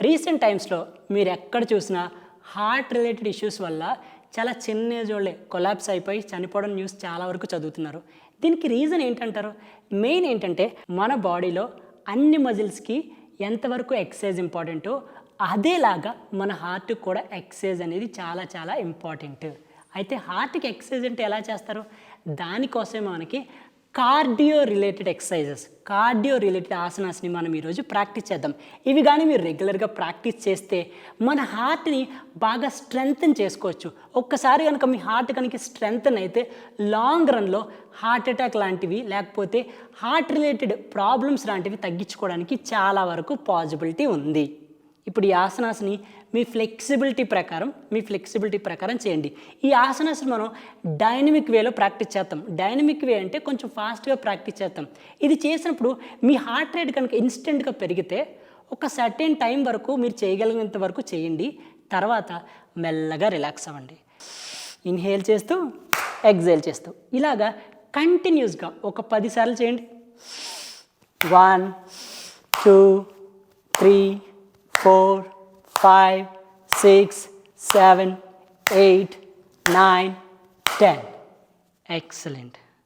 Recent టైమ్స్లో మీరు ఎక్కడ చూసినా హార్ట్ రిలేటెడ్ ఇష్యూస్ వల్ల చాలా చిన్న ఏజ్ వాళ్ళే కొలాప్స్ అయిపోయి చనిపోవడం న్యూస్ చాలా వరకు చదువుతున్నారు. దీనికి రీజన్ ఏంటంటారు? మెయిన్ ఏంటంటే మన బాడీలో అన్ని మజిల్స్కి ఎంతవరకు ఎక్సర్సైజ్ ఇంపార్టెంటో అదేలాగా మన హార్ట్కి కూడా ఎక్సర్సైజ్ అనేది చాలా చాలా ఇంపార్టెంట్. అయితే హార్ట్కి ఎక్సర్సైజ్ అంటే ఎలా చేస్తారు? దానికోసమే మనకి cardio related exercises, cardio related ఆసనాస్ని మనం ఈరోజు ప్రాక్టీస్ చేద్దాం. ఇవి కానీ మీరు రెగ్యులర్గా ప్రాక్టీస్ చేస్తే మన హార్ట్ని బాగా స్ట్రెంగ్తన్ చేసుకోవచ్చు. ఒక్కసారి కనుక మీ హార్ట్ కనుక స్ట్రెంగ్తన్ అయితే లాంగ్ రన్లో హార్ట్ అటాక్ లాంటివి లేకపోతే హార్ట్ రిలేటెడ్ ప్రాబ్లమ్స్ లాంటివి తగ్గించుకోవడానికి చాలా వరకు పాసిబిలిటీ ఉంది. ఇప్పుడు ఈ ఆసనాస్ని మీ ఫ్లెక్సిబిలిటీ ప్రకారం చేయండి. ఈ ఆసనాస్ని మనం డైనమిక్ వేలో ప్రాక్టీస్ చేస్తాం. డైనమిక్ వే అంటే కొంచెం ఫాస్ట్గా ప్రాక్టీస్ చేస్తాం. ఇది చేసినప్పుడు మీ హార్ట్ రేట్ కనుక ఇన్స్టెంట్గా పెరిగితే ఒక సర్టెన్ టైం వరకు మీరు చేయగలిగినంత వరకు చేయండి. తర్వాత మెల్లగా రిలాక్స్ అవ్వండి. ఇన్హేల్ చేస్తూ ఎక్సేల్ చేస్తూ ఇలాగా కంటిన్యూస్గా ఒక 10 సార్లు చేయండి. 1 2 3 4 5 6 7 8 9 10. Excellent.